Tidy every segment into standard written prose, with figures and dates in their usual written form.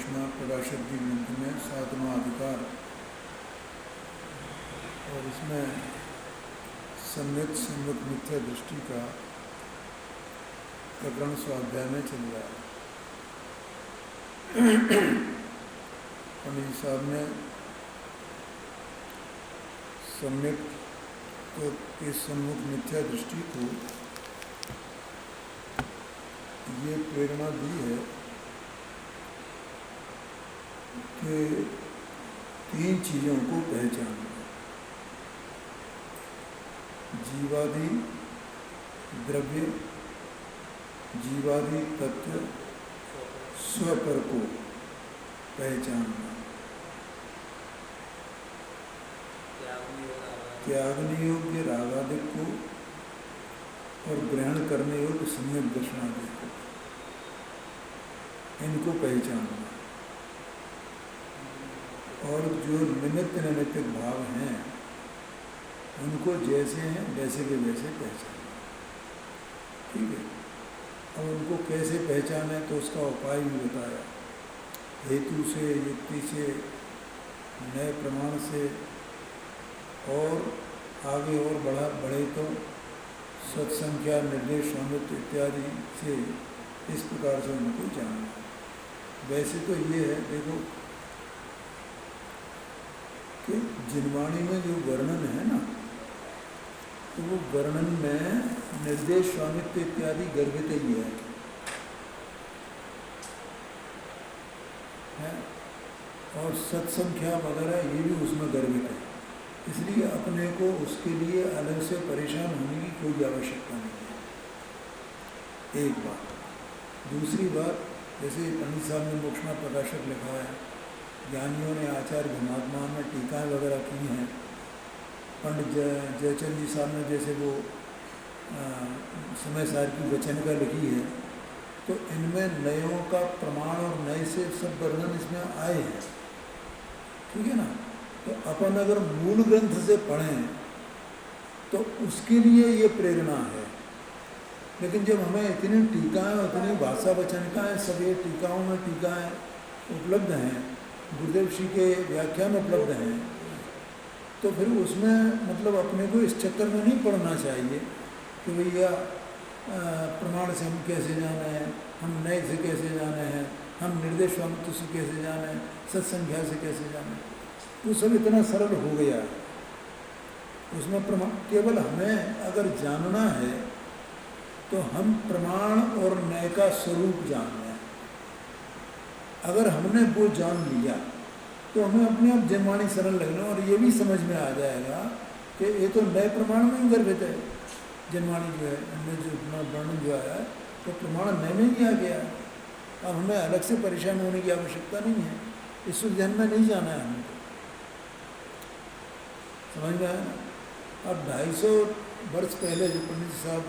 मोक्षमा प्रकाशक जी ग्रंथ में 7वां अधिकार और इसमें सम्यक सम्यक मिथ्या दृष्टि का प्रकरण स्वाध्याय में चल रहा है। पंडित साहब ने सम्यक के सम्मुख मिथ्या दृष्टि को ये प्रेरणा दी है कि 3 चीज़ों को पहचानना: जीवादि द्रव्य, जीवादि तत्व, स्वपर को पहचानना, त्यागने योग्य रागादिक को और ग्रहण करने योग्य सम्यक दर्शनादिक को, इनको पहचानना। और जो निमित्त नैमित्तिक भाव हैं उनको जैसे हैं वैसे के वैसे पहचानना। ठीक है। अब उनको कैसे पहचाने तो उसका उपाय भी बताया, हेतु से, युक्ति से, नए प्रमाण से, और आगे और बढ़े तो सत्संख्या, निर्देश, स्वामित्व इत्यादि से इस प्रकार से उनको जानना। वैसे तो ये है, देखो कि जिनवाणी में जो वर्णन है ना, तो वो वर्णन में निर्देश, स्वामित्व इत्यादि गर्भित ही है। और सत्संख्या वगैरह ये भी उसमें गर्भित है। इसलिए अपने को उसके लिए अलग से परेशान होने की कोई आवश्यकता नहीं है। एक बात। दूसरी बात, जैसे पंडित साहब ने मोक्षमा प्रकाशक लिखा है, ज्ञानियों ने, आचार्य महात्मा ने टीकाएँ वगैरह की हैं, पंडित जयचंद जी साहब ने जैसे वो समय सार की वचनिका लिखी है, तो इनमें नयों का प्रमाण और नए से सब वर्णन इसमें आए हैं। ठीक है ना। तो अपन अगर मूल ग्रंथ से पढ़ें तो उसके लिए ये प्रेरणा है। लेकिन जब हमें इतनी टीकाएँ, इतनी भाषा वचनिकाएँ, सब ये टीकाओं में टीकाएँ उपलब्ध हैं, गुरुदेव श्री के व्याख्यान उपलब्ध हैं, तो फिर उसमें मतलब अपने को इस चक्कर में नहीं पढ़ना चाहिए कि भैया प्रमाण से हम कैसे जाने हैं, हम नए से कैसे जाने हैं, हम निर्देश स्वामित्व से कैसे जाने, सत्संख्या से कैसे जाने। वो सब इतना सरल हो गया है। उसमें प्रमाण केवल हमें अगर जानना है तो हम प्रमाण और नए का स्वरूप जानना है। अगर हमने वो जान लिया तो हमें अपने आप जनवाणी सरल लगना, और ये भी समझ में आ जाएगा कि ये तो नए प्रमाण में ही गर्भित है। जनवाणी जो है, इनमें जो वर्णन जो आया है तो प्रमाण नए में ही आ गया है। अब हमें अलग से परेशान होने की आवश्यकता नहीं है। इस उलझन में नहीं जाना है हमको। समझ में आया ना। अब 250 वर्ष पहले जो पंडित साहब,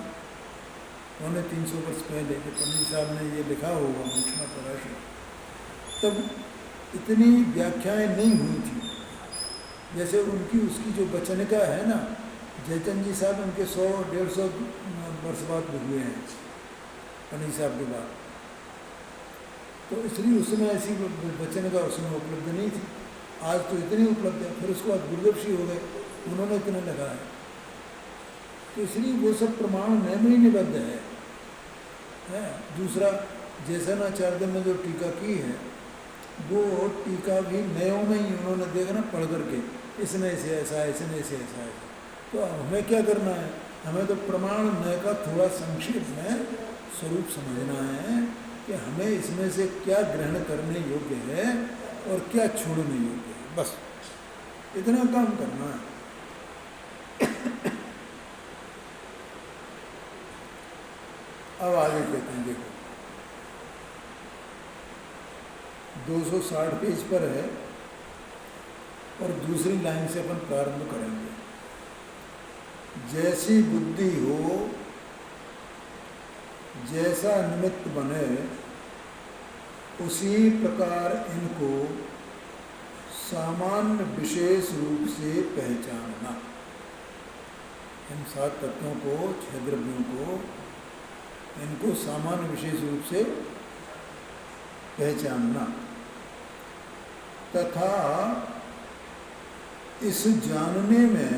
350 वर्ष पहले जो पंडित साहब ने ये लिखा होगा मोक्षमा प्रकाशक, तब इतनी व्याख्याएं नहीं हुई थी। जैसे उनकी उसकी जो वचनिका है ना, जयचंद जी साहब उनके 100-150 वर्ष बाद हुए हैं पंडित साहब के बाद, तो इसलिए उस समय ऐसी वचनिका उस समय उपलब्ध नहीं थी। आज तो इतनी उपलब्ध है। फिर उसके बाद गुरुदेव श्री हो गए, उन्होंने इतना लगा है, तो इसलिए वो सब प्रमाण नए में ही निबद्ध है। दूसरा, जैसनाचार्य ने जो टीका की है, वो टीका भी नयों में ही उन्होंने देखा ना, पढ़ करके इसने से ऐसा है, इसने से ऐसा है। तो हमें क्या करना है, हमें तो प्रमाण नए का थोड़ा संक्षेप में स्वरूप समझना है कि हमें इसमें से क्या ग्रहण करने योग्य है और क्या छोड़ने योग्य है। बस इतना काम करना है। अब आगे कहते हैं, देखो 260 पेज पर है और दूसरी लाइन से अपन प्रारंभ करेंगे। जैसी बुद्धि हो, जैसा निमित्त बने, उसी प्रकार इनको सामान्य विशेष रूप से पहचानना। इन 7 तत्वों को, 6 द्रव्यों को, इनको सामान्य विशेष रूप से पहचानना। तथा इस जानने में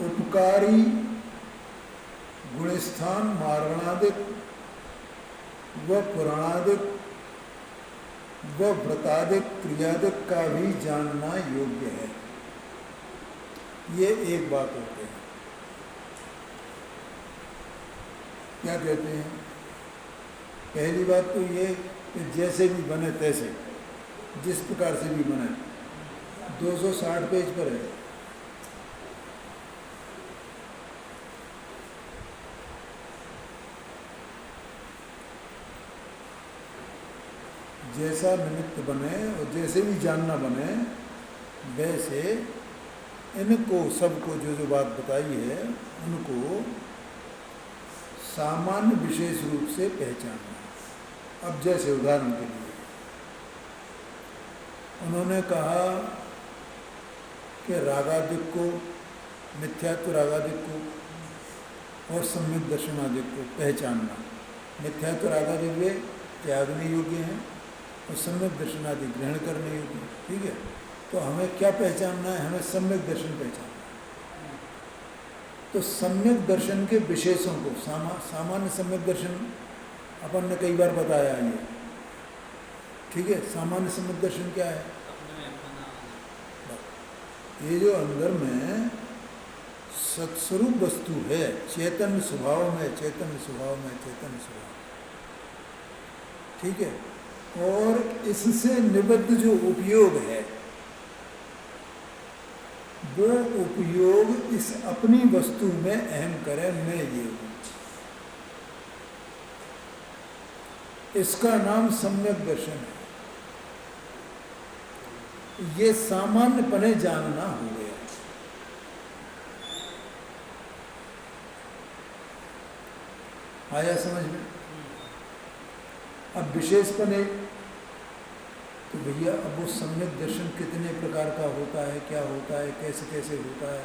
उपकारी गुणस्थान मारणादिक व पुराणादिक व व्रतादिक क्रियादिक का भी जानना योग्य है। ये एक बात होती है। क्या कहते हैं? पहली बात तो ये कि जैसे भी बने तैसे, जिस प्रकार से भी बने, 260 पेज पर है। जैसा निमित्त बने और जैसे भी जानना बने, वैसे इनको सबको जो बात बताई है उनको सामान्य विशेष रूप से पहचानना। अब जैसे उदाहरण के लिए उन्होंने कहा कि रागादिक को, मिथ्यात्व रागादिक को और सम्यक दर्शनादिक को पहचानना। मिथ्यात्व रागादिक वे त्यागने योग्य हैं और सम्यक दर्शनादि ग्रहण करने योग्य हैं। ठीक है, तो हमें क्या पहचानना है? हमें सम्यक दर्शन पहचानना है। तो सम्यक दर्शन के विशेषों को, सामान्य सम्यक दर्शन अपन ने कई बार बताया ये। ठीक है, सामान्य सम्यक दर्शन क्या है? ये जो अंदर में सत्स्वरूप वस्तु है, चैतन्य स्वभाव में, चैतन्य स्वभाव में, चैतन्य स्वभाव, ठीक है, और इससे निबद्ध जो उपयोग है, वो उपयोग इस अपनी वस्तु में अहम करे, मैं ये हूँ। इसका नाम सम्यक दर्शन है। ये सामान्यपने जानना हो गया। आया समझ में? अब विशेषपने, तो भैया अब वो सम्यक दर्शन कितने प्रकार का होता है, क्या होता है, कैसे कैसे होता है?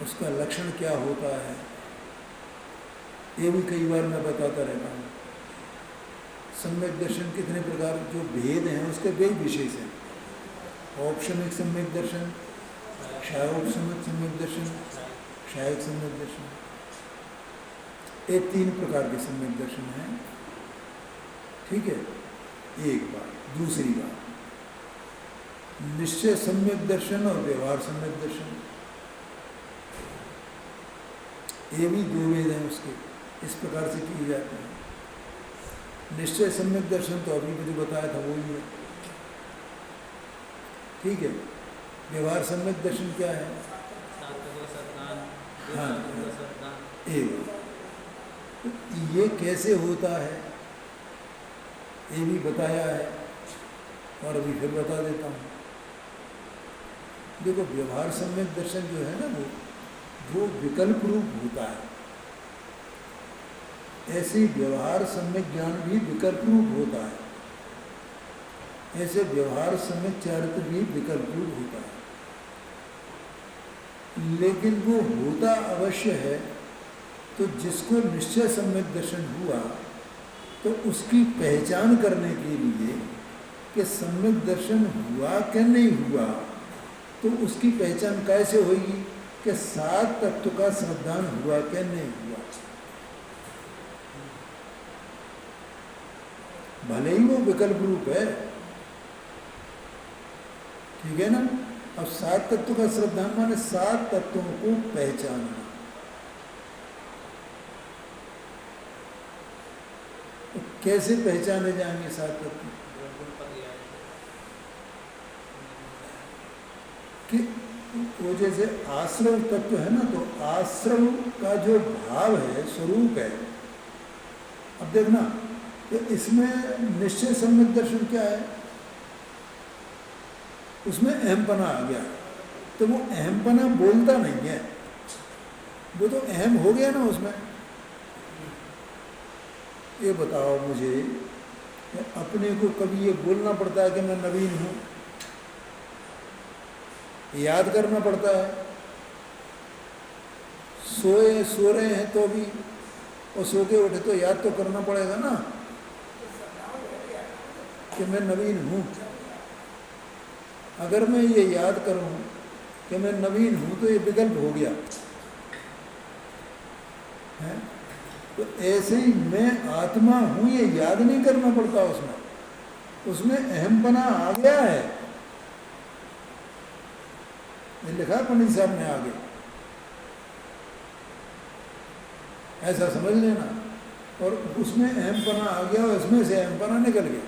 उसका लक्षण क्या होता है, ये भी कई बार मैं बताता रहता हूँ। सम्यक दर्शन कितने प्रकार, जो भेद हैं उसके भेद विशेष हैं। औपशमिक सम्यक दर्शन, क्षारोपशमिक सम्यक दर्शन, क्षायक सम्यक दर्शन, ये 3 प्रकार के सम्यक दर्शन हैं। ठीक है, एक बात। दूसरी बात, निश्चय सम्यक दर्शन और व्यवहार सम्यक दर्शन, ये भी 2 भेद हैं उसके, इस प्रकार से किए जाते हैं। निश्चय सम्यक दर्शन तो अभी मुझे बताया था वो ही है। ठीक है, व्यवहार सम्यक दर्शन क्या है? हाँ, ये कैसे होता है ये भी बताया है और अभी फिर बता देता हूँ। देखो, व्यवहार सम्यक दर्शन जो है ना, वो विकल्प रूप होता है। ऐसे व्यवहार सम्यक ज्ञान भी विकल्प रूप होता है, ऐसे व्यवहार सम्यक चारित्र भी विकल्प रूप होता है। लेकिन वो होता अवश्य है। तो जिसको निश्चय सम्यक दर्शन हुआ, तो उसकी पहचान करने के लिए कि सम्यक दर्शन हुआ कि नहीं हुआ, तो उसकी पहचान कैसे होगी कि 7 तत्व का श्रद्धान हुआ कि नहीं हुआ। भले ही वो विकल्प रूप है, ठीक है ना। अब 7 तत्व का श्रद्धान माने 7 तत्वों को पहचानना। तो कैसे पहचाने जाएंगे 7 तत्व? कि वो जैसे आश्रव तत्व है ना, तो आश्रव का जो भाव है, स्वरूप है। अब देखना, तो इसमें निश्चय सम्यक दर्शन क्या है? उसमें अहमपना आ गया। तो वो अहमपना बोलता नहीं है, वो तो अहम हो गया ना उसमें। ये बताओ मुझे, अपने को कभी ये बोलना पड़ता है कि मैं नवीन हूँ? याद करना पड़ता है। सो रहे हैं तो भी और सो के उठे तो याद तो करना पड़ेगा ना कि मैं नवीन हूँ। अगर मैं ये याद करूँ कि मैं नवीन हूँ तो ये विकल्प हो गया है। तो ऐसे ही मैं आत्मा हूँ ये याद नहीं करना पड़ता, उसमें अहमपना आ गया है। ये लिखा पंडित साहब ने आगे, ऐसा समझ लेना। और उसमें अहमपना आ गया और इसमें से अहमपना निकल गया।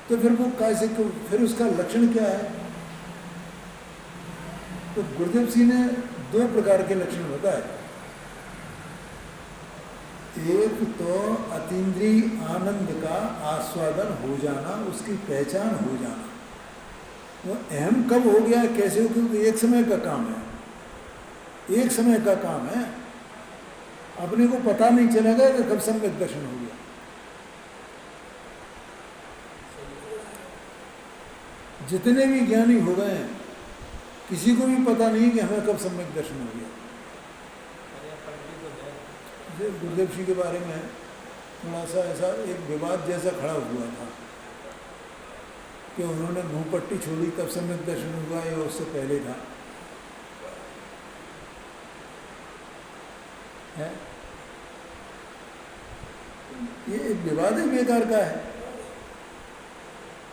तो फिर वो कैसे, फिर उसका लक्षण क्या है? तो गुरुदेव सिंह ने 2 प्रकार के लक्षण बताए। एक तो अतीन्द्रिय आनंद का आस्वादन हो जाना, उसकी पहचान हो जाना। वो अहम कब हो गया, कैसे हो? क्योंकि एक समय का काम है, एक समय का काम है। अपने को पता नहीं चलेगा कि कब सम्यक दर्शन हो गया। जितने भी ज्ञानी हो गए हैं, किसी को भी पता नहीं कि हमें कब सम्यक दर्शन हो गया। गुरुदेव जी के बारे में थोड़ा सा ऐसा एक विवाद जैसा खड़ा हुआ था कि उन्होंने मुंह पट्टी छोड़ी तब सम्यक दर्शन हुआ या उससे पहले था, है? ये एक विवाद ही बेकार का है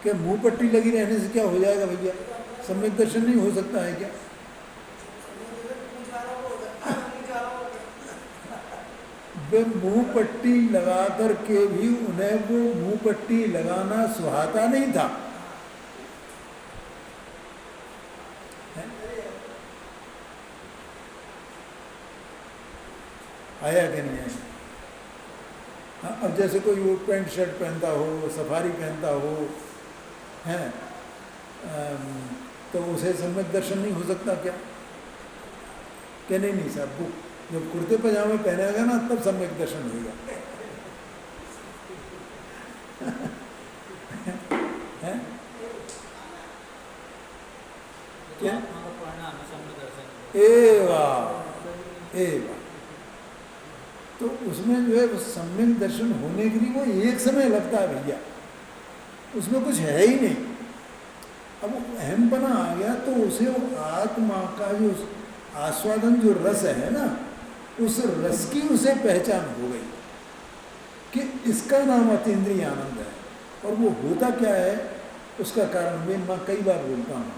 कि मुंह पट्टी लगी रहने से क्या हो जाएगा भैया, सम्यक दर्शन नहीं हो सकता है क्या? वे मुंह पट्टी लगा कर के भी उन्हें वो मुंह पट्टी लगाना सुहाता नहीं था। आया कि नहीं आया? हाँ, अब जैसे कोई वो पैंट शर्ट पहनता हो, सफारी पहनता हो, हैं, तो उसे सम्यक दर्शन नहीं हो सकता क्या? कि नहीं साहब, वो जब कुर्ते पजामे पहनेगा ना तब सम्यक दर्शन होगा। क्या? ए वाह, ए वाह। तो उसमें जो है सम्यक दर्शन होने के लिए वो एक समय लगता है भैया, उसमें कुछ है ही नहीं। अब अहमपना आ गया तो उसे वो आत्मा का जो आस्वादन, जो रस है ना, उस रस की उसे पहचान हो गई कि इसका नाम अतीन्द्रिय आनंद है। और वो होता क्या है, उसका कारण मैं कई बार बोलता हूँ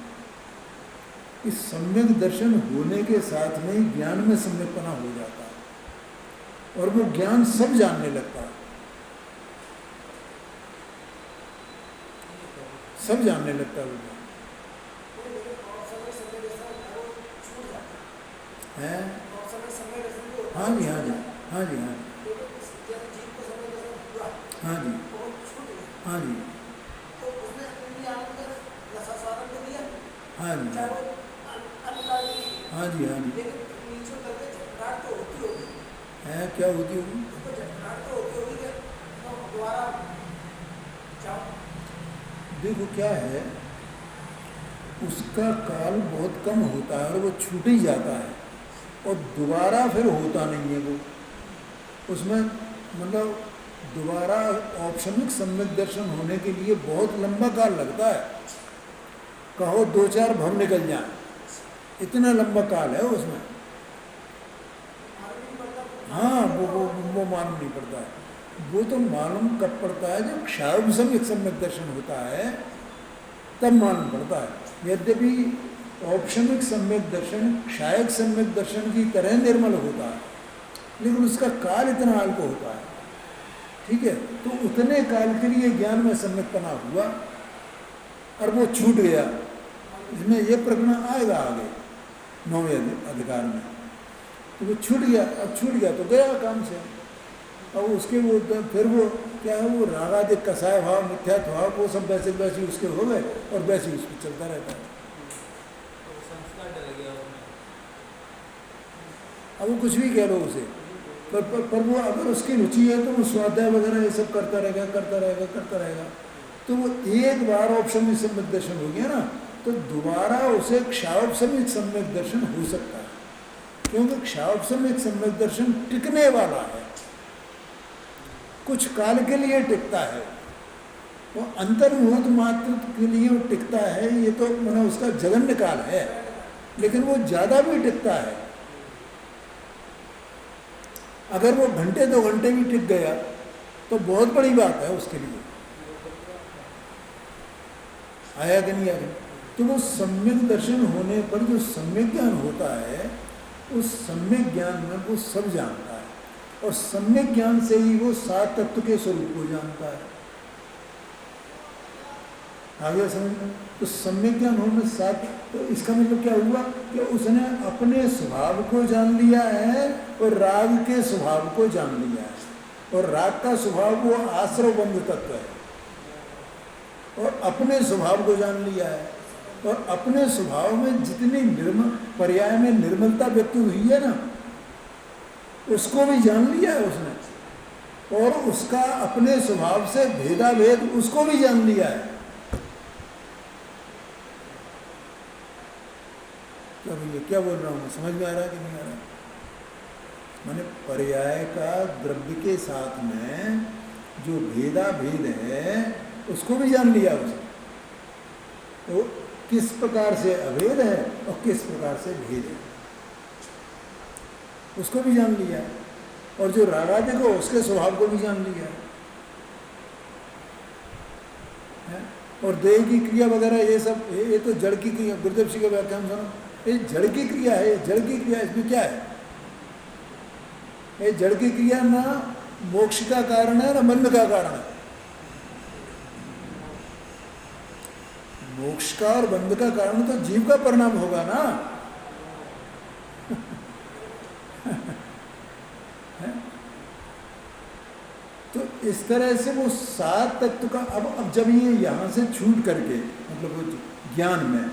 कि सम्यक दर्शन होने के साथ में ही ज्ञान में सम्यकपना हो जाता है और वो ज्ञान सब जानने लगता है, सब जानने लगता है वो ज्ञान है। हाँ जी, हाँ जी, हाँ जी, हाँ जी, हाँ जी, हाँ जी, हाँ जी, हाँ जी, हाँ जी, है क्या होती होगी? देखो क्या है, उसका काल बहुत कम होता है और वो छूट ही जाता है और दोबारा फिर होता नहीं है वो। उसमें मतलब दोबारा औपशमिक सम्यक दर्शन होने के लिए बहुत लंबा काल लगता है। कहो 2-4 भव निकल जाए, इतना लंबा काल है उसमें। हाँ, वो मालूम नहीं पड़ता है। वो तो मालूम कब पड़ता है जब क्षायोपशमिक सम्यक दर्शन होता है, तब मालूम पड़ता है। यद्यपि औपशमिक सम्यक दर्शन क्षायक सम्यक दर्शन की तरह निर्मल होता है, लेकिन उसका काल इतना अल्प होता है, ठीक है? तो उतने काल के लिए ज्ञान में सम्यकपना हुआ और वो छूट गया। इसमें ये प्रकरण आएगा आगे 9वें अधिकार में। तो वो छूट गया, अब छूट गया तो गया काम से। और उसके वो फिर वो क्या है, वो रागादिक कसाय भाव, मिथ्यात्व भाव, वो सब वैसे वैसे उसके हो गए और वैसे उस पर चलता रहता है। अब वो कुछ भी कह लो उसे, पर वो अगर उसकी रुचि है तो वो स्वाध्याय वगैरह ये सब करता रहेगा, करता रहेगा, करता रहेगा। तो वो एक बार औपशमिक सम्यक दर्शन हो गया ना, तो दोबारा उसे क्षायोपशमिक सम्यक दर्शन हो सकता है। क्योंकि क्षावसम्यक सम्यक दर्शन टिकने वाला है, कुछ काल के लिए टिकता है, वो अंतर्मुहूर्त मात्र के लिए वो टिकता है, ये तो माना उसका जगन्य काल है, लेकिन वो ज़्यादा भी टिकता है। अगर वो घंटे 2 घंटे भी टिक गया तो बहुत बड़ी बात है उसके लिए। आया कि नहीं आया? तो वो सम्यक दर्शन होने पर जो सम्यक ज्ञान होता है, उस सम्यक ज्ञान में वो सब जानता है, और सम्यक ज्ञान से ही वो 7 तत्व के स्वरूप को जानता है। आगे समझ में? तो सम्यक ज्ञान होने 7, तो इसका मतलब क्या हुआ कि उसने अपने स्वभाव को जान लिया है और राग के स्वभाव को जान लिया है, और राग का स्वभाव वो आश्रवबंध तत्व है, और अपने स्वभाव को जान लिया है, और अपने स्वभाव में जितनी पर्याय में निर्मलता व्यक्त हुई है ना, उसको भी जान लिया है उसने, और उसका अपने स्वभाव से भेदाभेद उसको भी जान लिया है। क्या भैया क्या बोल रहा हूँ मैं, समझ में आ रहा है कि नहीं आ रहा? माने पर्याय का द्रव्य के साथ में जो भेदाभेद है उसको भी जान लिया उसने, तो किस प्रकार से अभेद है और किस प्रकार से भेद है उसको भी जान लिया, और जो रागादि को उसके स्वभाव को भी जान लिया है। और देह की क्रिया वगैरह ये सब, ये तो जड़ की क्रिया, गुरुदेव जी का व्याख्यान सुनो, ये जड़ की क्रिया है, जड़ की क्रिया। इसमें क्या है? ये जड़ की क्रिया ना मोक्ष का कारण है ना बंध का कारण है। मोक्ष का और बंध का कारण तो जीव का परिणाम होगा ना। तो इस तरह से वो 7 तत्व का, अब जब ये यहाँ से छूट करके मतलब वो ज्ञान में,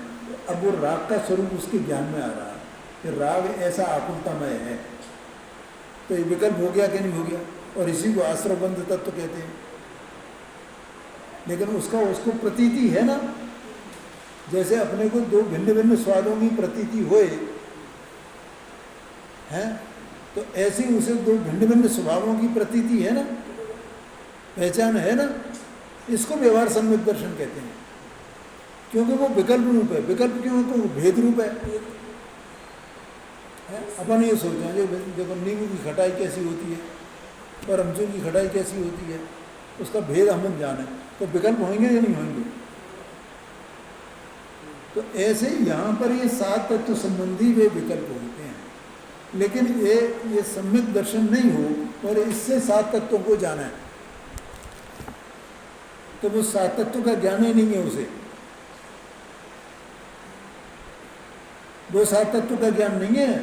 अब वो राग का स्वरूप उसके ज्ञान में आ रहा है कि राग ऐसा आकुलतामय है, तो ये विकल्प हो गया कि नहीं हो गया? और इसी को आश्रवबंध तत्व कहते हैं। लेकिन उसको प्रतीति है ना, जैसे अपने को 2 भिन्न भिन्न स्वादों की प्रतीति होए हैं, तो ऐसे ही उसे 2 भिन्न भिन्न स्वभावों की प्रतीति है ना, पहचान है ना। इसको व्यवहार सम्यक दर्शन कहते हैं, क्योंकि वो विकल्प रूप है। विकल्प क्यों? तो वो भेद रूप है। अपन ये सोचते हैं देखो नींबू की खटाई कैसी होती है और अमचूर की खटाई कैसी होती है, उसका भेद हम जाने, तो विकल्प होंगे या नहीं होंगे? तो ऐसे ही यहाँ पर ये 7 तत्व संबंधी वे विकल्प होते हैं, लेकिन ये सम्यक दर्शन नहीं हो और इससे 7 तत्वों को जाना है, तो वो 7 तत्वों का ज्ञान ही नहीं है उसे, वो 7 तत्व का ज्ञान नहीं है,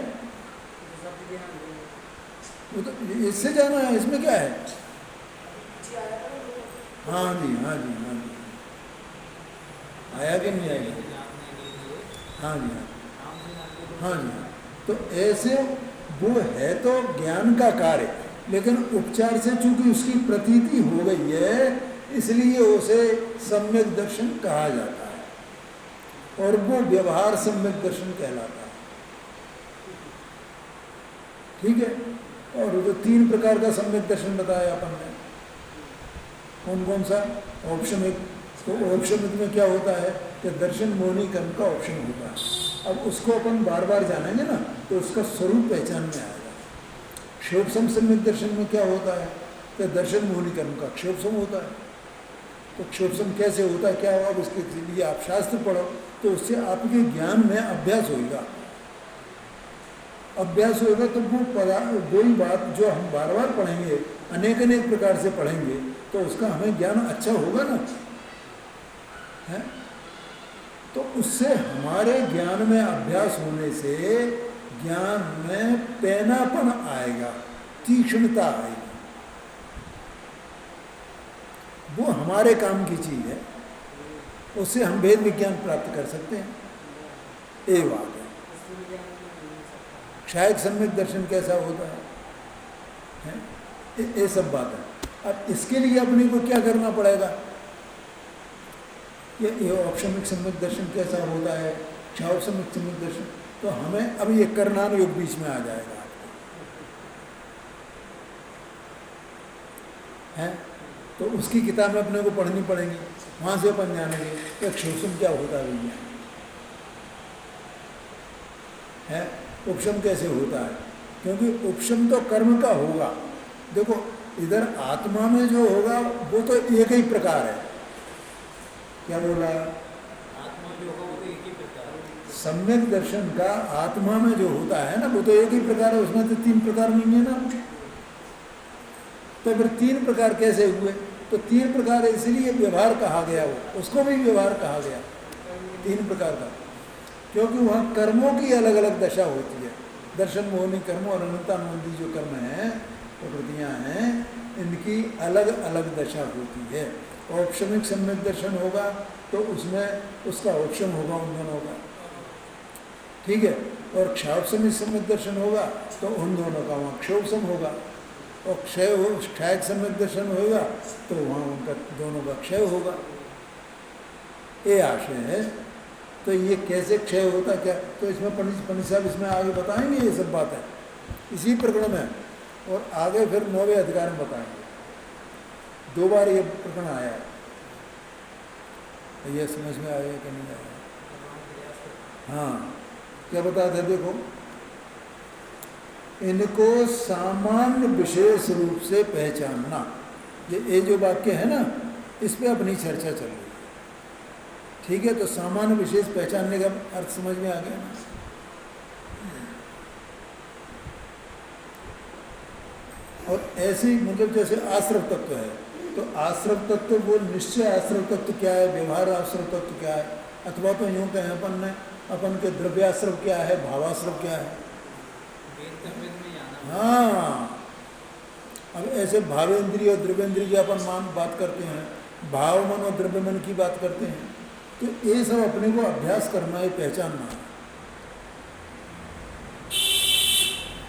वो तो इससे जाना है। इसमें क्या है? हाँ जी, हाँ जी, हाँ जी, आया कि नहीं आया? हाँ जी, हाँ जी, हाँ। तो ऐसे वो है तो ज्ञान का कार्य, लेकिन उपचार से चूंकि उसकी प्रतीति हो गई है, इसलिए उसे सम्यक दर्शन कहा जाता है, और वो व्यवहार सम्यक दर्शन कहलाता है। ठीक है? और जो 3 प्रकार का सम्यक दर्शन बताया अपन ने, कौन कौन सा? ऑप्शन 1, तो ऑप्शन 1 में क्या होता है कि दर्शन मोहनी कर्म का ऑप्शन होता है। अब उसको अपन बार बार जानेंगे ना, तो उसका स्वरूप पहचान में आएगा। क्षोभसम सम्यक दर्शन में क्या होता है कि दर्शन मोहनी कर्म का क्षोभसम होता है। तो क्षोभसम कैसे होता है, क्या हुआ? अब इसके लिए आप शास्त्र पढ़ो, तो उससे आपके ज्ञान में अभ्यास होगा। अभ्यास होगा तो वो ही बात जो हम बार बार पढ़ेंगे, अनेक प्रकार से पढ़ेंगे, तो उसका हमें ज्ञान अच्छा होगा ना, है? तो उससे हमारे ज्ञान में अभ्यास होने से ज्ञान में पैनापन आएगा, तीक्ष्णता आएगी, वो हमारे काम की चीज़ है, उससे हम वेद विज्ञान प्राप्त कर सकते हैं। ये बात है। क्षायक सम्यक दर्शन कैसा होता है, ये सब बात है। अब इसके लिए अपने को क्या करना पड़ेगा? ये औपशमिक सम्यक दर्शन कैसा होता है, क्षाव सम्यक सम्यक दर्शन, तो हमें अब ये करणान योग बीच में आ जाएगा आपको, है। तो उसकी किताबें अपने को पढ़नी पड़ेंगी, वहाँ से अपन जानेंगे कि क्षोभसम क्या होता है भैया, है, उपशम कैसे होता है, क्योंकि उपशम तो कर्म का होगा। देखो इधर आत्मा में जो होगा वो तो एक ही प्रकार है, क्या बोला, आत्मा जो होगा वो तो एक ही प्रकार है। सम्यक दर्शन का आत्मा में जो होता है ना वो तो एक ही प्रकार है, उसमें तो 3 प्रकार नहीं है ना। तो फिर 3 प्रकार कैसे हुए, तो 3 प्रकार इसलिए व्यवहार कहा गया, वो उसको भी व्यवहार कहा गया 3 प्रकार का, क्योंकि वहाँ कर्मों की अलग अलग दशा होती है। दर्शन मोहनी कर्म और अनंतानुबंधी जो कर्म हैं, प्रकृतियाँ हैं, इनकी अलग अलग दशा होती है। औपशमिक सम्यक दर्शन होगा तो उसमें उसका औपशम होगा उन दोनों का, ठीक है, और क्षापशमिक सम्यक दर्शन होगा तो उन दोनों का वहाँ क्षोभसम होगा, और क्षयक सम्यक दर्शन होगा तो वहाँ उनका दोनों का क्षय होगा। ये आशय है। तो ये कैसे क्षय होता क्या, तो इसमें पंडित साहब इसमें आगे बताएंगे, ये सब बात है इसी प्रकरण में, और आगे फिर 9वें अधिकार में बताएंगे। 2 बार ये प्रकरण आया है, ये समझ में आया कि नहीं आया। हाँ, क्या बताते हैं, देखो इनको सामान्य विशेष रूप से पहचानना, ये जो वाक्य है ना, इस पे अपनी चर्चा चल रही है, ठीक है। तो सामान्य विशेष पहचानने का अर्थ समझ में आ गया ना। और ऐसे ही मतलब जैसे आश्रव तत्व है, तो आश्रव तत्व वो निश्चय आश्रव तत्व क्या है, व्यवहार आश्रव तत्व क्या है, अथवा तो यूँ कहें अपन के द्रव्याश्रव क्या है, भावाश्रव क्या है। हाँ, अब ऐसे भावेंद्रिय और द्रव्येंद्रिय की अपन बात करते हैं, भाव मन और द्रव्य मन की बात करते हैं, तो ये सब अपने को अभ्यास करना है, पहचानना है।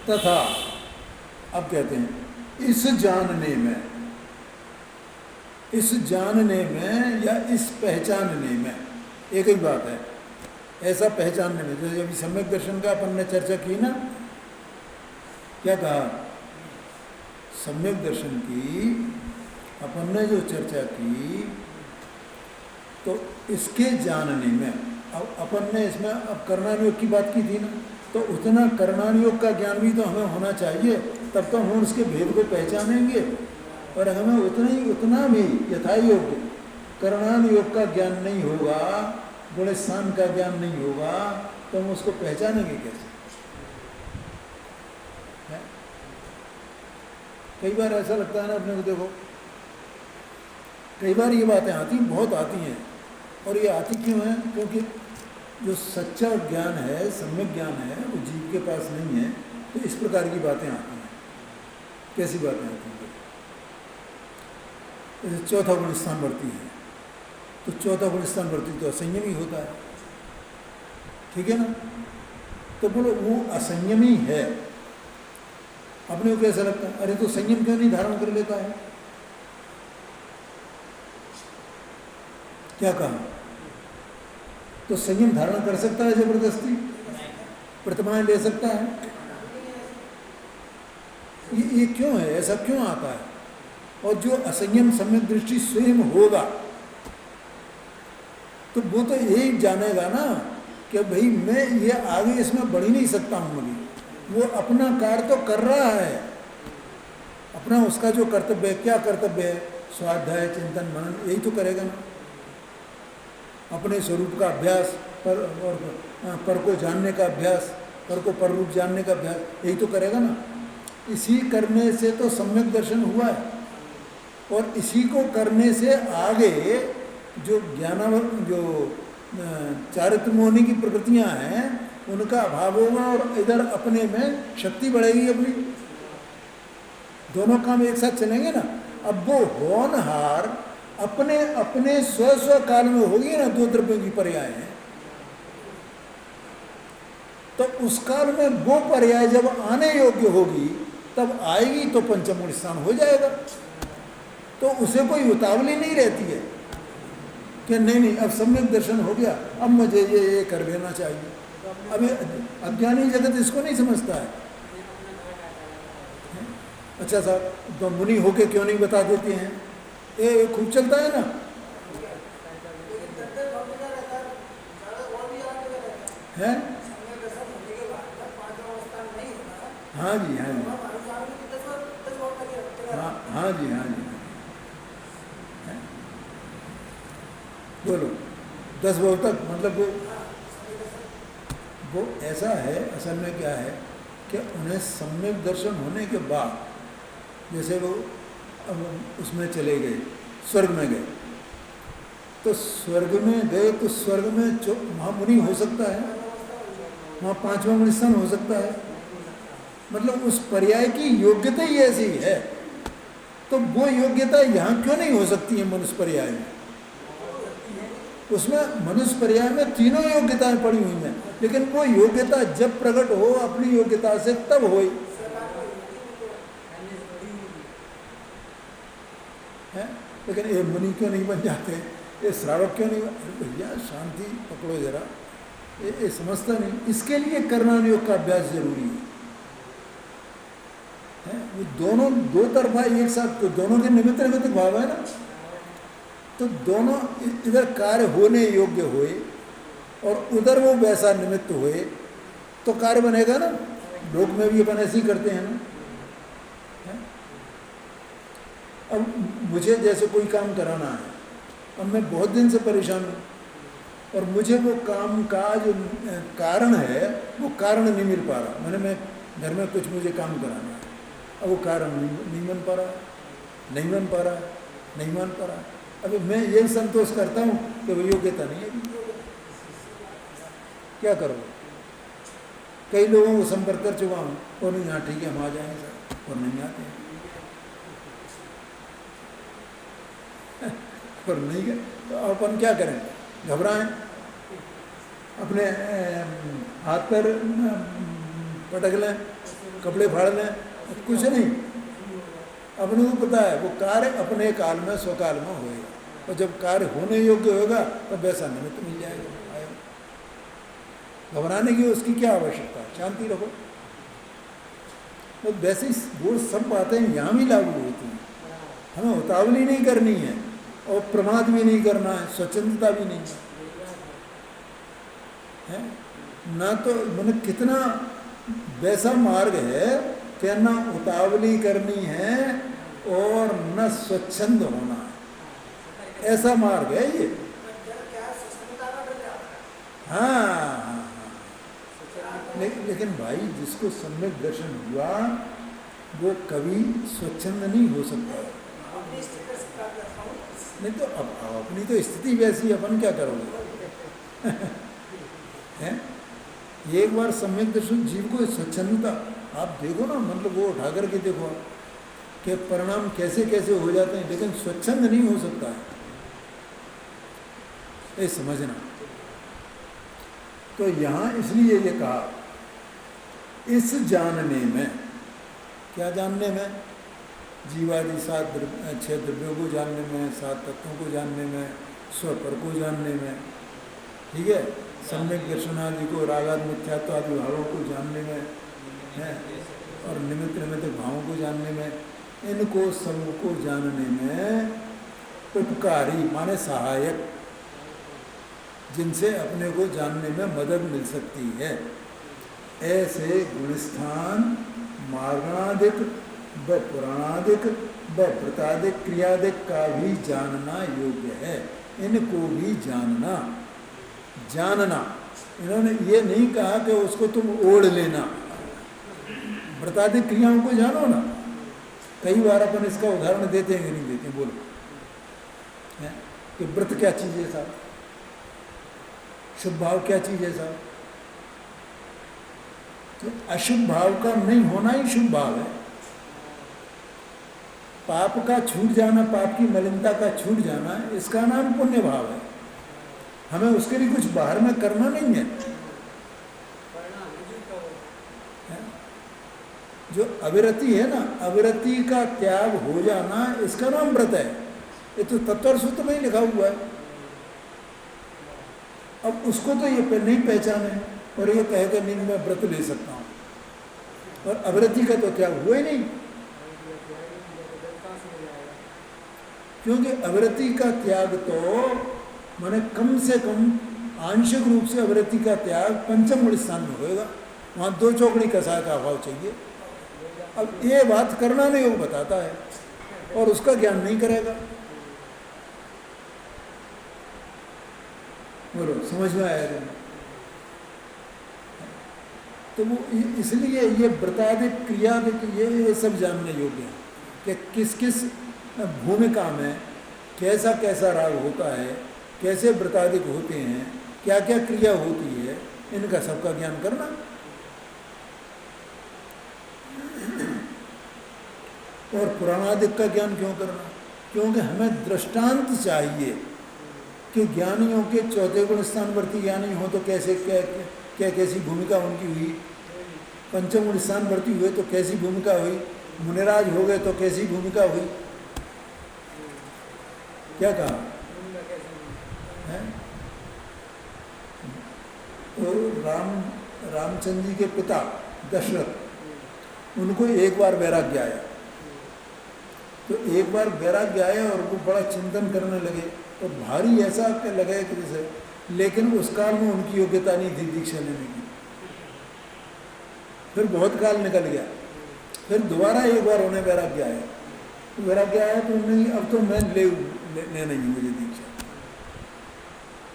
तथा अब कहते हैं इस जानने में या इस पहचानने में एक ही बात है। ऐसा पहचानने में, जैसे अभी सम्यक दर्शन का अपन ने चर्चा की ना, क्या कहा, सम्यक दर्शन की अपन ने जो चर्चा की, तो इसके जानने में अब अपन ने इसमें अब कर्णानुयोग की बात की थी ना, तो उतना कर्णानुयोग का ज्ञान भी तो हमें होना चाहिए, तब तो हम उसके भेद को पहचानेंगे। और हमें उतना भी यथायोग्य कर्णानुयोग का ज्ञान नहीं होगा, बड़े स्थान का ज्ञान नहीं होगा, तो हम उसको पहचानेंगे कैसे। है? कई बार ऐसा लगता है ना अपने को, देखो कई बार ये बातें आती, बहुत आती हैं, और ये आती क्यों है, क्योंकि जो सच्चा ज्ञान है, सम्यक ज्ञान है, वो जीव के पास नहीं है, तो इस प्रकार की बातें आती हैं। कैसी बातें आती हैं, जैसे चौथा गुण स्थान बढ़ती है, तो चौथा गुण स्थान बढ़ती तो असंयमी होता है, ठीक है ना। तो बोलो वो असंयमी है, अपने को कैसा लगता है, अरे तो संयम क्यों नहीं धारण कर लेता है, क्या कहा, तो संयम धारण कर सकता है जबरदस्ती, प्रतिमाएं ले सकता है, ये क्यों है, ऐसा क्यों आता है। और जो असंयम सम्यक दृष्टि स्वयं होगा, तो वो तो यही जानेगा ना कि भाई मैं ये आगे इसमें बढ़ ही नहीं सकता हूँ अभी, वो अपना कार्य तो कर रहा है, अपना उसका जो कर्तव्य है, क्या कर्तव्य है, स्वाध्याय चिंतन मनन, यही तो करेगा ना, अपने स्वरूप का अभ्यास, पर को जानने का अभ्यास, पर को पर रूप जानने का अभ्यास, यही तो करेगा ना। इसी करने से तो सम्यक दर्शन हुआ है, और इसी को करने से आगे जो जो चारित्र मोहनी की प्रकृतियां हैं उनका अभाव होगा, और इधर अपने में शक्ति बढ़ेगी अपनी, दोनों काम एक साथ चलेंगे ना। अब वो होनहार अपने अपने स्व काल में होगी ना, 2 द्रव्यों की पर्याय है, तो उस काल में वो पर्याय जब आने योग्य होगी तब आएगी, तो पंचम गुण स्थान हो जाएगा। तो उसे कोई उतावली नहीं रहती है कि नहीं अब सम्यक दर्शन हो गया, अब मुझे ये कर लेना चाहिए, अभी अज्ञानी जगत इसको नहीं समझता है। अच्छा साहब, तो मुनि होके क्यों नहीं बता देते हैं? ये खूब चलता है ना। है? हाँ जी, हाँ जी, हाँ हाँ जी, हाँ जी। हैं? बोलो 10 वर्ष तक, मतलब वो ऐसा है। असल में क्या है कि उन्हें सम्यक दर्शन होने के बाद, जैसे वो अब उसमें चले गए, स्वर्ग में गए, तो स्वर्ग में गए तो स्वर्ग में वहाँ मुनि हो सकता है, वहाँ 5वां मुनि स्थान हो सकता है। मतलब उस पर्याय की योग्यता ही ऐसी है, तो वो योग्यता यहाँ क्यों नहीं हो सकती है मनुष्य पर्याय में? उसमें मनुष्य पर्याय में तीनों योग्यताएं पड़ी हुई हैं, लेकिन वो योग्यता जब प्रकट हो अपनी योग्यता से तब हो। लेकिन ये मुनि क्यों नहीं बन जाते, ये श्रावक क्यों नहीं भैया शांति पकड़ो जरा, ये समझता नहीं। इसके लिए कर्मयोग योग का अभ्यास जरूरी है। वो दोनों दो तरफा एक साथ, तो दोनों के निमित्त निमित्त भाव है ना, तो दोनों इधर कार्य होने योग्य हुए और उधर वो वैसा निमित्त हुए तो कार्य बनेगा ना। लोक में भी अपन ऐसे ही करते हैं ना। अब मुझे जैसे कोई काम कराना है, अब मैं बहुत दिन से परेशान हूँ और मुझे वो काम का जो कारण है वो कारण नहीं मिल पा रहा। मैंने मैं घर में कुछ मुझे काम कराना है, अब वो कारण नहीं बन पा रहा, नहीं बन पा रहा, नहीं बन पा रहा। अभी मैं यही संतोष करता हूँ कि वो योग्यता नहीं है, क्या करो। कई लोगों को संपर्क कर चुका हूँ और नहीं, हाँ ठीक है हम आ जाएंगे सर, और नहीं आते हैं और नहीं गए तो अपन क्या करें? घबराएं, अपने हाथ पर पटक लें, कपड़े फाड़ लें, कुछ नहीं। अपने को पता है वो कार्य अपने काल में स्वकाल में होएगा, और जब कार्य होने योग्य होगा तब वैसा निमित्त मिल जाएगा। घबराने की उसकी क्या आवश्यकता है? शांति रखो। तो वैसे वो सब बातें यहाँ भी लागू होती हैं। हमें उतावली नहीं करनी है और प्रमाद भी नहीं करना है, स्वच्छंदता भी नहीं है ना। तो मैंने कितना वैसा मार्ग है कि ना उतावली करनी है और न स्वच्छंद होना है, ऐसा मार्ग है ये। हाँ, लेकिन भाई जिसको सम्यक दर्शन हुआ वो कभी स्वच्छंद नहीं हो सकता। नहीं तो अब अपनी तो स्थिति वैसी, अपन क्या करोगे? हैं? एक बार सम्यक दर्शन जीव को स्वच्छंदता आप देखो ना, मतलब वो उठा करके देखो कि परिणाम कैसे कैसे हो जाते हैं, लेकिन स्वच्छंद नहीं हो सकता है, ये समझना। तो यहाँ इसलिए ये कहा, इस जानने में, क्या जानने में? जीवादि 6 द्रव्यों को जानने में, 7 तत्वों को जानने में, स्वपर को जानने में, ठीक है, सम्यक दर्शनादि को, रागाद मिथ्यात्व आदि भावों को जानने में है, और निमित्त निमित्त भावों को जानने में, इनको सबको जानने में उपकारी माने सहायक, जिनसे अपने को जानने में मदद मिल सकती है, ऐसे गुणस्थान मार्गणादिक व पुराणादिक व व्रतादिक क्रियादिक का भी जानना योग्य है। इनको भी जानना। इन्होंने ये नहीं कहा कि उसको तुम ओढ़ लेना, व्रतादिक क्रियाओं को जानो ना। कई बार अपन इसका उदाहरण देते हैं कि नहीं देते? बोलो है कि व्रत क्या चीज़ है साहब, शुभ भाव क्या चीज़ है साहब? तो अशुभ भाव का नहीं होना ही शुभ भाव है। पाप का छूट जाना, पाप की मलिनता का छूट जाना, इसका नाम पुण्य भाव है। हमें उसके लिए कुछ बाहर में करना नहीं है। जो अविरति है ना, अविरति का त्याग हो जाना, इसका नाम व्रत है। ये तो तत्पर सूत्र में ही लिखा हुआ है। अब उसको तो ये नहीं पहचाने, और ये कहेगा नहीं मैं व्रत ले सकता हूँ, और अवृत्ति का तो त्याग हुआ ही नहीं, क्योंकि अवृत्ति का त्याग तो माने कम से कम आंशिक रूप से अवृत्ति का त्याग पंचम मूल स्थान में होएगा, वहाँ 2 चौकड़ी कसाय का अभाव चाहिए। अब ये बात करना नहीं वो बताता है और उसका ज्ञान नहीं करेगा। बोलो समझ में आया तुम्हें? तो वो इसलिए ये व्रतादिक क्रियादिक ये सब जानने योग्य है कि किस किस भूमिका में कैसा कैसा राग होता है, कैसे व्रतादिक होते हैं, क्या क्या क्रिया होती है, इनका सबका ज्ञान करना। और पुराणादिक का ज्ञान क्यों करना? क्योंकि हमें दृष्टांत चाहिए कि ज्ञानियों के चौथे गुण स्थानवर्ती ज्ञानी हो तो कैसे क्या कैसी भूमिका उनकी हुई, पंचम गुण स्थानवर्ती हुए तो कैसी भूमिका हुई, मुनिराज हो गए तो कैसी भूमिका हुई। क्या कहा है? तो रामचंद्र जी के पिता दशरथ, उनको एक बार वैराग्य आया, तो एक बार वैराग्य आया और वो बड़ा चिंतन करने लगे और भारी ऐसा लगे कि जैसे, लेकिन उस काल में उनकी योग्यता नहीं थी दीक्षा लेने की। फिर बहुत काल निकल गया, फिर दोबारा एक बार उन्हें वैराग्य आया, तो वैराग्य आया तो उन्हें अब तो मैं ले नहीं मुझे दीक्षा,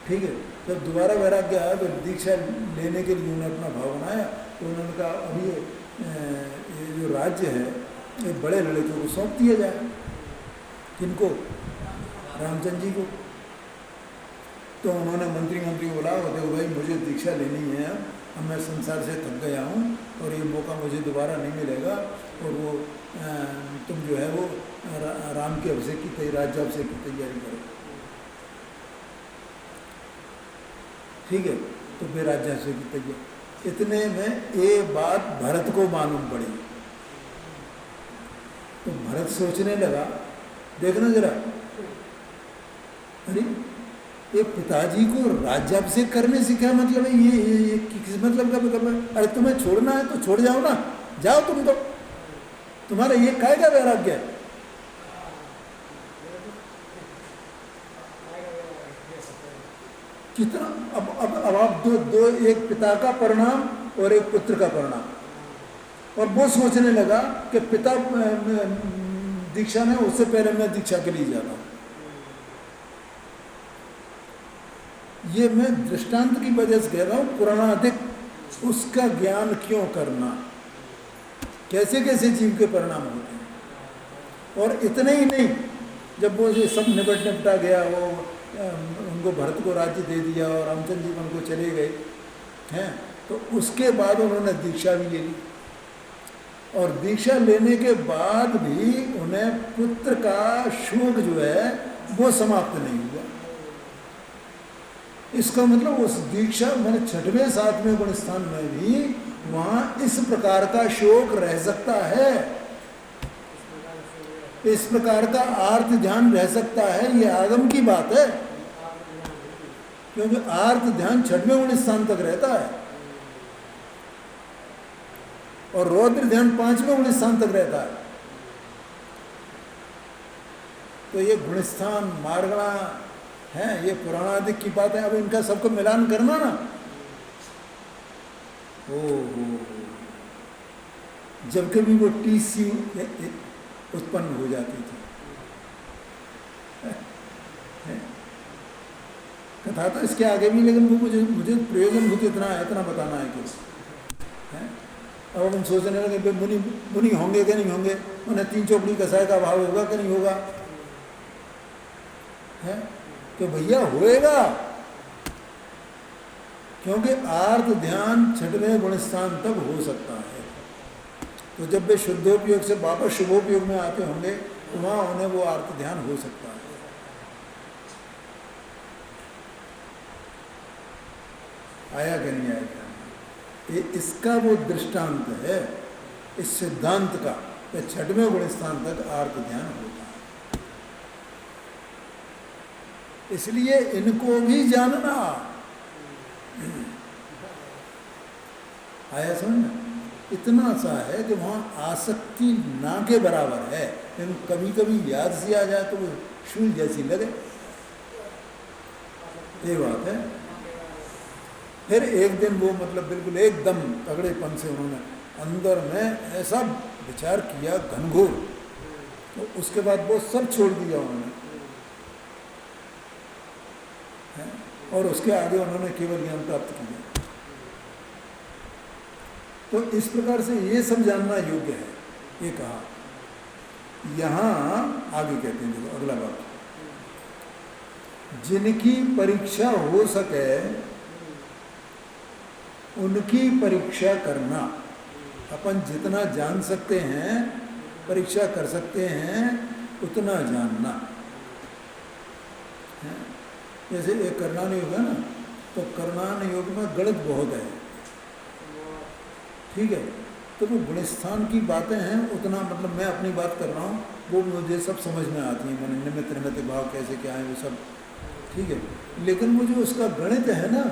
ठीक है। जब दोबारा वैराग्य आया तो दीक्षा लेने के लिए उन्होंने अपना भाव बनाया, तो उन्होंने कहा अभी ये जो राज्य है ये बड़े लड़कों को सौंप दिया जाए। किनको? रामचंद्र जी को। तो उन्होंने मंत्री को बोला, देखो भाई मुझे दीक्षा लेनी है, अब मैं संसार से थक गया हूँ और ये मौका मुझे दोबारा नहीं मिलेगा, और वो तुम जो है वो राम के अभिषेक की राज्याभिषेक की तैयारी करो, ठीक है। तो फिर राज्याभिषेक की तैयारी, इतने में ये बात भरत को मालूम पड़ी। तो भरत सोचने लगा, देखना जरा, अरे ये पिताजी को राज्याभिषेक करने से क्या मतलब है, ये किस मतलब का मतलब है? अरे तुम्हें छोड़ना है तो छोड़ जाओ ना, जाओ तुम, तो तुम्हारा ये कायदा वैराग्य है। कितना अब आप दो एक पिता का परिणाम और एक पुत्र का परिणाम, और वो सोचने लगा कि पिता दीक्षा में, उससे पहले मैं दीक्षा के लिए जाता हूँ। ये मैं दृष्टांत की वजह से कह रहा हूँ, पुराणाधिक उसका ज्ञान क्यों करना, कैसे कैसे जीव के परिणाम होते हैं। और इतने ही नहीं, जब वो ये सब निपटा गया, वो उनको भरत को राज्य दे दिया और रामचंद्र जी उनको चले गए हैं, तो उसके बाद उन्होंने दीक्षा भी ले ली, और दीक्षा लेने के बाद भी उन्हें पुत्र का शोक जो है वो समाप्त नहीं हुआ। इसका मतलब उस दीक्षा मैंने 6वें 7वें गुण स्थान में भी वहाँ इस प्रकार का शोक रह सकता है, इस प्रकार का आर्त ध्यान रह सकता है, ये आगम की बात है। क्योंकि आर्त ध्यान 6वें गुण स्थान तक रहता है और रौद्र ध्यान 5वें गुण स्थान तक रहता है। तो ये गुणस्थान मार्गणा है, ये पुराणादिक की बात है। अब इनका सबको मिलान करना ना, जब कभी वो टीसी उत्पन्न हो जाती थी, कथा तो इसके आगे भी, लेकिन वो मुझे प्रयोजन भूत इतना बताना है कि अब हम सोचने लगे मुनि होंगे कि नहीं होंगे, उन्हें 3 चौकड़ी कसाय का भाव होगा कि नहीं होगा, है तो भैया होएगा। क्योंकि आर्त ध्यान 6वें गुणस्थान तक हो सकता है। तो जब वे शुद्धोपयोग से वापस शुभोपयोग में आते होंगे तो वहाँ उन्हें वो आर्त ध्यान हो सकता है। आया कि नहीं आया? ये इसका वो दृष्टांत है, इस सिद्धांत का, 6वें गुणस्थान तक आर्त ध्यान होता है। इसलिए इनको भी जानना, आया समझ में? इतना सा है कि वहाँ आसक्ति ना के बराबर है, लेकिन कभी कभी याद से आ जाए तो वो शूल जैसी लगे, ये बात है। फिर एक दिन वो मतलब बिल्कुल एकदम तगड़ेपन से उन्होंने अंदर में ऐसा विचार किया घनघोर, तो उसके बाद वो सब छोड़ दिया उन्होंने, और उसके आगे उन्होंने केवल ज्ञान प्राप्त किया। तो इस प्रकार से ये सब जानना योग्य है, ये कहा। यहाँ आगे कहते हैं, देखो अगला बात, जिनकी परीक्षा हो सके उनकी परीक्षा करना। अपन जितना जान सकते हैं, परीक्षा कर सकते हैं, उतना जानना है। जैसे एक करणान योग है ना, तो करणान योग में गणित बहुत है, ठीक है। तो वो गुणस्थान की बातें हैं, उतना मतलब मैं अपनी बात कर रहा हूँ, वो मुझे सब समझ में आती हैं, मैंने निमित्त निमित्त भाव कैसे क्या है वो सब, ठीक है। लेकिन वो जो उसका गणित है ना,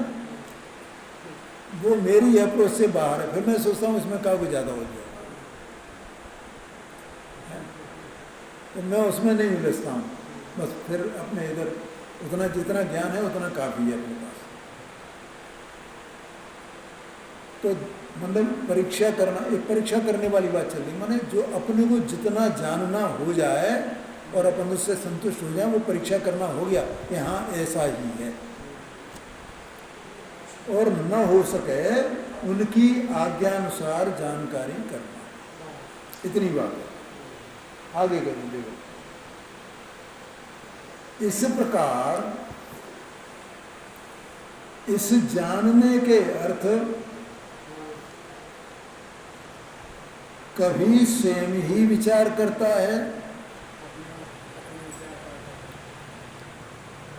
वो मेरी अप्रोच से बाहर है। फिर मैं सोचता हूँ इसमें काफ़ी ज़्यादा हो गया, तो मैं उसमें नहीं उलझता हूँ। बस फिर अपने इधर उतना जितना ज्ञान है उतना काफ़ी है अपने पास। तो मतलब परीक्षा करना, एक परीक्षा करने वाली बात चल रही, माने जो अपने को जितना जानना हो जाए और अपन उससे संतुष्ट हो जाए, वो परीक्षा करना हो गया कि हाँ ऐसा ही है, और न हो सके उनकी आज्ञानुसार जानकारी करना, इतनी बात है। आगे करें, देखो इस प्रकार इस जानने के अर्थ कभी स्वयं ही विचार करता है,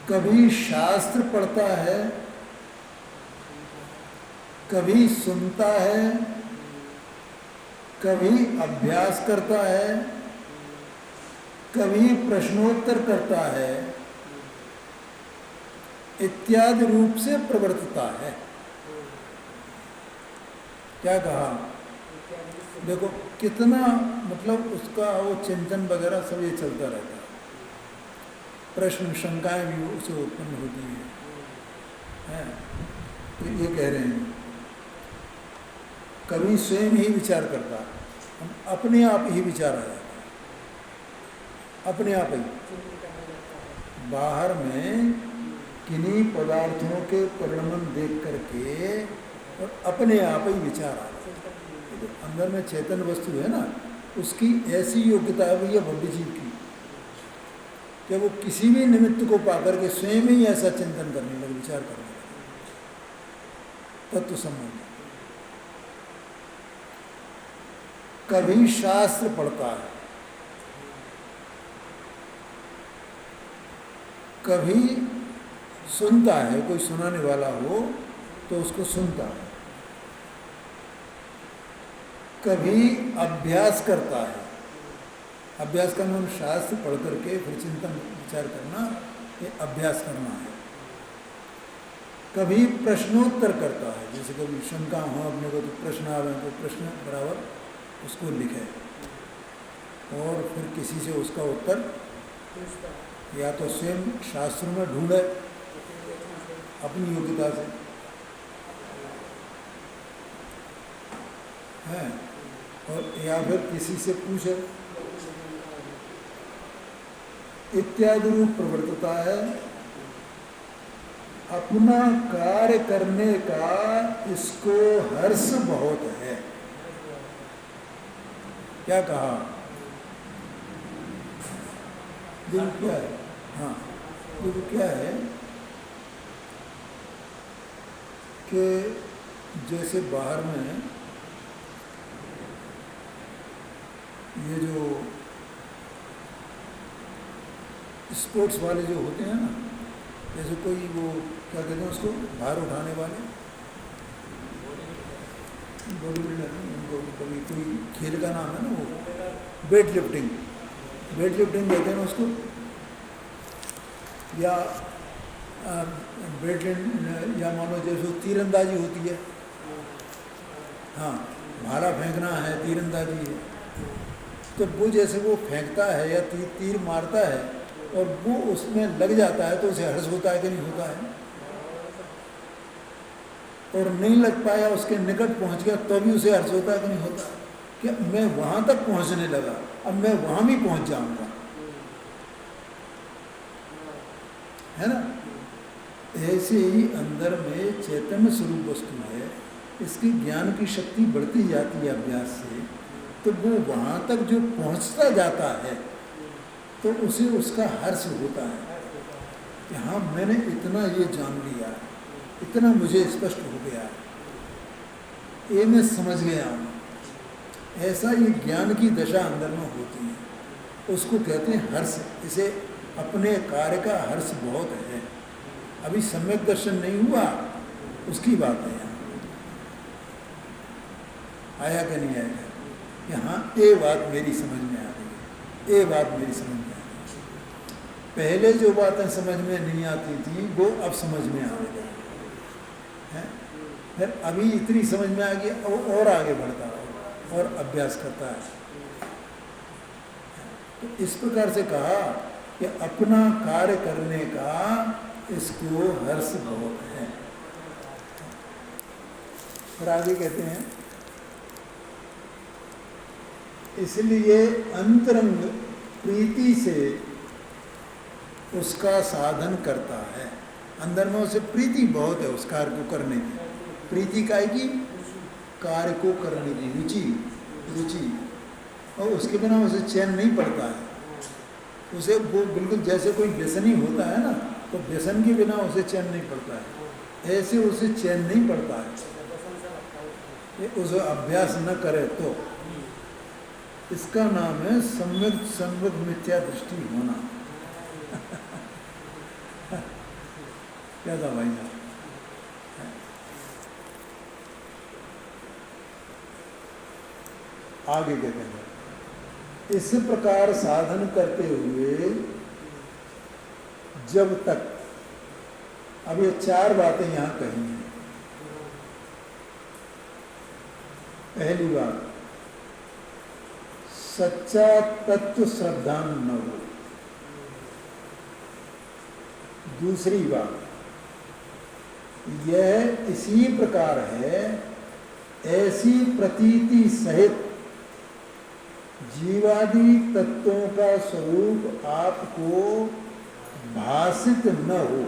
कभी शास्त्र पढ़ता है, कभी सुनता है, कभी अभ्यास करता है, कभी प्रश्नोत्तर करता है, इत्यादि रूप से प्रवर्तता है। क्या कहा? देखो कितना मतलब उसका वो चिंतन वगैरह सब ये चलता रहता है, प्रश्न शंकाएं भी उसे उत्पन्न होती हैं। तो ये कह रहे हैं कभी स्वयं ही विचार करता है, हम अपने आप ही विचार आ जाता है, अपने आप ही। बाहर में किन्हीं पदार्थों के परिणमन देख करके और अपने आप ही विचार आ रहा है। तो अंदर में चेतन वस्तु है ना, उसकी ऐसी योग्यता है भैया भव्य जीव की, कि वो किसी भी निमित्त को पाकर के स्वयं ही ऐसा चिंतन करने लगे, विचार करने लगे, तत्व संबंध। कभी शास्त्र पढ़ता है, कभी सुनता है, कोई सुनाने वाला हो तो उसको सुनता है, कभी अभ्यास करता है। अभ्यास का नाम शास्त्र पढ़ करके फिर चिंतन विचार करना, ये अभ्यास करना है। कभी प्रश्नोत्तर करता है, जैसे कभी शंका हो अपने को तो प्रश्न आ रहे हैं तो प्रश्न बराबर उसको लिखे और फिर किसी से उसका उत्तर या तो स्वयं शास्त्र में ढूंढे अपनी योग्यता से, है, और या फिर किसी से पूछे, इत्यादि रूप प्रवर्तता है। अपना कार्य करने का इसको हर्ष बहुत है। क्या कहा? देखो क्या है, हाँ देखो क्या है कि जैसे बाहर में ये जो स्पोर्ट्स वाले जो होते हैं ना, जैसे कोई वो क्या कहते हैं उसको, भार उठाने वाले, बॉडी बिल्डर, उनको कभी कोई खेल का नाम है ना, वो वेट लिफ्टिंग, वेट लिफ्टिंग कहते हैं ना उसको, या वेट या मानो जैसे तीरंदाजी होती है हाँ, भाला फेंकना है, तीरंदाजी है, तो वो जैसे वो फेंकता है या तीर मारता है और वो उसमें लग जाता है तो उसे हर्ष होता है कि नहीं होता है? और नहीं लग पाया, उसके निकट पहुंच गया तो भी उसे हर्ष होता है कि नहीं होता? कि मैं वहां तक पहुंचने लगा, अब मैं वहां भी पहुंच जाऊंगा, है ना? ऐसे ही अंदर में चैतन्य स्वरूप वस्तु है, इसकी ज्ञान की शक्ति बढ़ती जाती है अभ्यास से, तो वो वहाँ तक जो पहुँचता जाता है तो उसे उसका हर्ष होता है कि हाँ, मैंने इतना ये जान लिया, इतना मुझे स्पष्ट हो गया, ये मैं समझ गया हूँ। ऐसा ये ज्ञान की दशा अंदर में होती है, उसको कहते हैं हर्ष। इसे अपने कार्य का हर्ष बहुत है। अभी सम्यक दर्शन नहीं हुआ, उसकी बात है यहाँ। आया कि नहीं आएगा कि हाँ, ये बात मेरी समझ में आ गई, ये बात मेरी समझ में आ गई। पहले जो बातें समझ में नहीं आती थी वो अब समझ में आ गई है। फिर अभी इतनी समझ में आ गई, और आगे बढ़ता है और अभ्यास करता है। तो इस प्रकार से कहा कि अपना कार्य करने का इसको हर्ष बहुत है। और आगे कहते हैं, इसलिए अंतरंग प्रीति से उसका साधन करता है। अंदर में उसे प्रीति बहुत है उस कार्य को करने की। प्रीति काय की? कार्य को करने की रुचि, और उसके बिना उसे चैन नहीं पड़ता है। उसे वो बिल्कुल जैसे कोई व्यसनी होता है ना, तो व्यसन के बिना उसे चैन नहीं पड़ता है, ऐसे उसे चैन नहीं पड़ता है। उसे अभ्यास न करे तो इसका नाम है सम्यक संवद मिथ्या दृष्टि होना। क्या था भाई साहब? आगे कहते हैं, इस प्रकार साधन करते हुए जब तक, अब ये 4 बातें यहां कही हैं। पहली बात, सच्चा तत्व श्रद्धा न हो। दूसरी बात, यह इसी प्रकार है, ऐसी प्रतीति सहित जीवादि तत्वों का स्वरूप आपको भाषित न हो।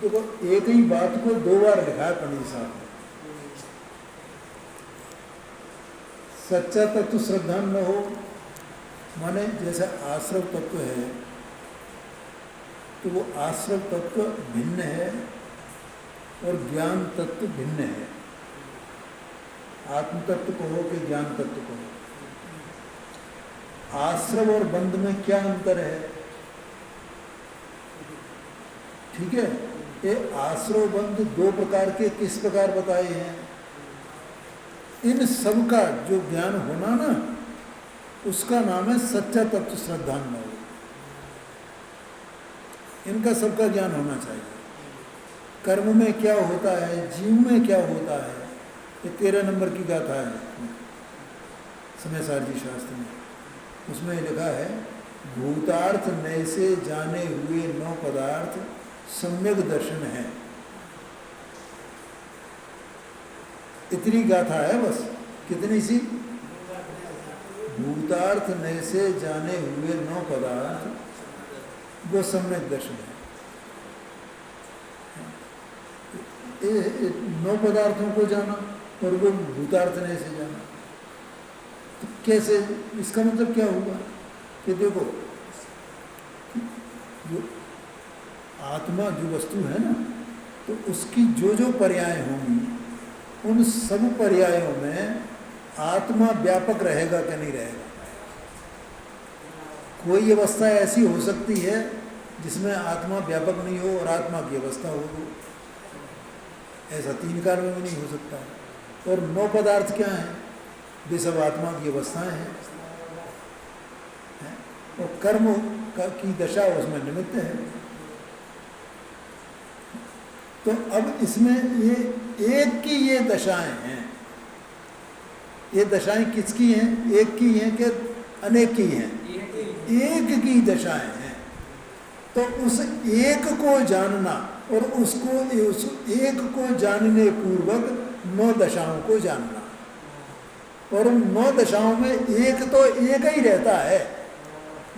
देखो, एक ही बात को 2 बार लिखा है पंडित साहब ने। सच्चा तत्व श्रद्धा न हो माने जैसे आश्रव तत्व है, तो वो आश्रव तत्व भिन्न है और ज्ञान तत्व भिन्न है। आत्म तत्व कहो कि ज्ञान तत्व कहो, आश्रव और बंध में क्या अंतर है? ठीक है, ये आश्रव बंध 2 प्रकार के किस प्रकार बताए हैं? इन सब का जो ज्ञान होना ना, उसका नाम है सच्चा तत्व श्रद्धा न हो। इनका सबका ज्ञान होना चाहिए। कर्म में क्या होता है, जीव में क्या होता है, ये 13 नंबर की गाथा है समय सारजी शास्त्र में। उसमें लिखा है, भूतार्थ नए से जाने हुए 9 पदार्थ सम्यक दर्शन है। इतनी गाथा है बस। कितनी सी? भूतार्थ नए से जाने हुए 9 पदार्थ वो सम्यक दर्शन है। 9 पदार्थों को जाना और वो भूतार्थ नए से जाना, तो कैसे? इसका मतलब क्या होगा कि देखो, जो आत्मा जो वस्तु है ना, तो उसकी जो जो पर्याय होंगी, उन सब पर्यायों में आत्मा व्यापक रहेगा कि नहीं रहेगा? कोई अवस्था ऐसी हो सकती है जिसमें आत्मा व्यापक नहीं हो और आत्मा की अवस्था हो, ऐसा 3 काल में भी नहीं हो सकता है। और 9 पदार्थ क्या हैं? वे सब आत्मा की अवस्थाएं हैं, और कर्म की दशा उसमें निमित्त है। तो अब इसमें ये एक की ये दशाएं हैं, ये दशाएं किसकी हैं? एक की हैं कि अनेक की हैं? एक की दशाएं हैं। तो उस एक को जानना और उसको उस एक को जानने पूर्वक 9 दशाओं को जानना, और उन 9 दशाओं में एक तो एक ही रहता है,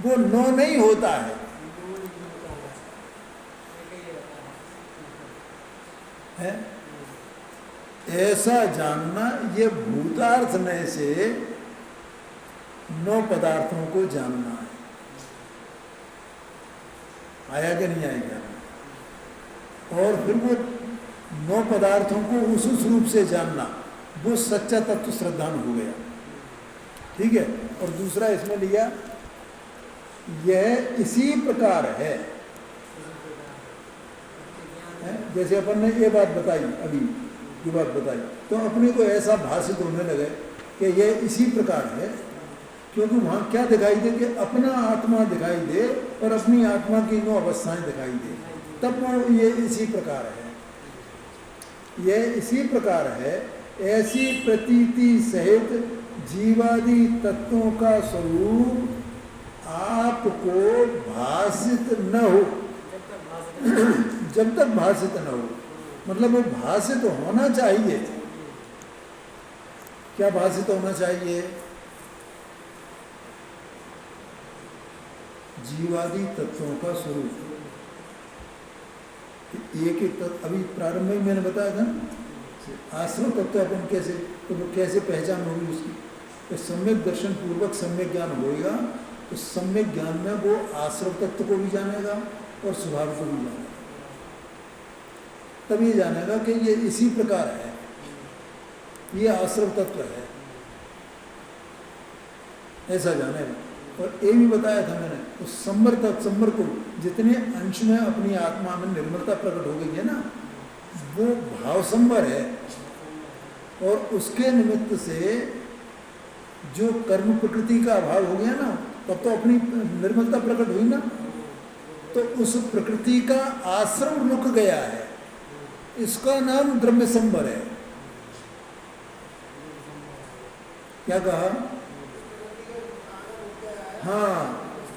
वो 9 नहीं होता है? ऐसा जानना, ये भूतार्थ नय से 9 पदार्थों को जानना है। आया कि नहीं आएगा? और फिर वो 9 पदार्थों को उस रूप से जानना, वो सच्चा तत्व श्रद्धान हो गया। ठीक है। और दूसरा इसमें लिया, यह इसी प्रकार है। जैसे अपन ने ये बात बताई, अभी ये बात बताई, तो अपने को ऐसा भाषित होने लगे कि यह इसी प्रकार है, क्योंकि वहाँ क्या दिखाई दे कि अपना आत्मा दिखाई दे और अपनी आत्मा की 9 अवस्थाएं दिखाई दे, तब वो ये इसी प्रकार है। यह इसी प्रकार है, ऐसी प्रतीति सहित जीवादि तत्वों का स्वरूप आपको भाषित न हो, जब तक भाषित न हो, मतलब वो भाषित होना चाहिए। क्या भाषित होना चाहिए? जीवादि तत्वों का स्वरूप। एक एक तत्व, अभी प्रारंभ में मैंने बताया था ना, आश्रम तत्व अपन कैसे, तो वो कैसे पहचान होगी उसकी? तो सम्यक दर्शन पूर्वक सम्यक ज्ञान होएगा, तो सम्यक ज्ञान में वो आश्रम तत्व को भी जानेगा और स्वभाव को भी जानेगा। तब ये जानेगा कि ये इसी प्रकार है, ये आश्रम तत्व है, ऐसा जानेगा। और ये भी बताया था मैंने, तो संबर तक, संबर को जितने अंश में अपनी आत्मा में निर्मलता प्रकट हो गई है ना, वो भाव संबर है, और उसके निमित्त से जो कर्म प्रकृति का अभाव हो गया ना, तब तो अपनी निर्मलता प्रकट हुई ना, तो उस प्रकृति का आश्रम रुक गया है, इसका नाम द्रव्य संबर है। क्या कहा? हाँ,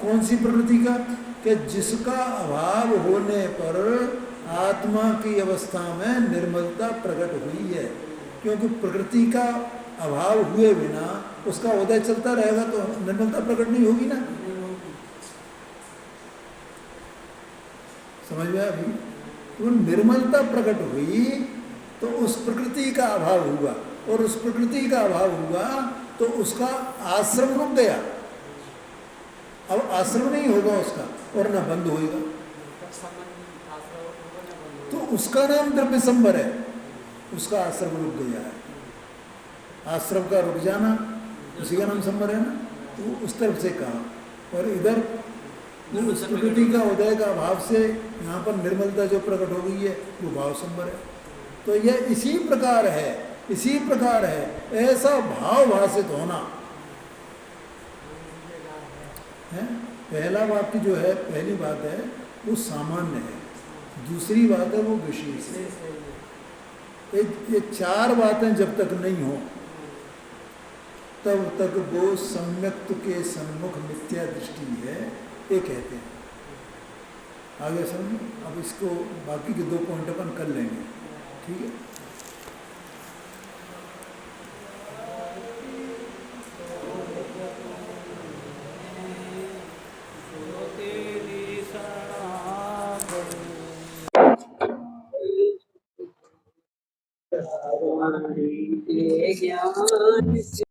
कौन सी प्रकृति का? कि जिसका अभाव होने पर आत्मा की अवस्था में निर्मलता प्रकट हुई है, क्योंकि प्रकृति का अभाव हुए बिना उसका उदय चलता रहेगा तो निर्मलता प्रकट नहीं होगी ना। समझ में? अभी तो निर्मलता प्रकट हुई तो उस प्रकृति का अभाव हुआ, और उस प्रकृति का अभाव हुआ तो उसका आश्रम रुक गया। अब आश्रम नहीं होगा उसका, और न बंद होएगा, तो उसका नाम द्रव्य संबर है। उसका आश्रम रुक गया है, आश्रम का रुक जाना उसी का नाम संबर है ना। तो उस तरफ से कहा, और इधर उस प्रकृति का उदय का भाव से यहाँ पर निर्मलता जो प्रकट हो गई है वो भाव संबर है। तो यह इसी प्रकार है, इसी प्रकार है, ऐसा भाव भाषित होना है। पहला वाक्य जो है, पहली बात है वो सामान्य है, दूसरी बात है वो विशेष है। ये 4 बातें जब तक नहीं हो तब तक वो सम्यक्त के सम्मुख मिथ्या दृष्टि है, ये कहते हैं। आगे समझ, अब इसको बाकी के 2 पॉइंट अपन कर लेंगे, ठीक है। ज्ञान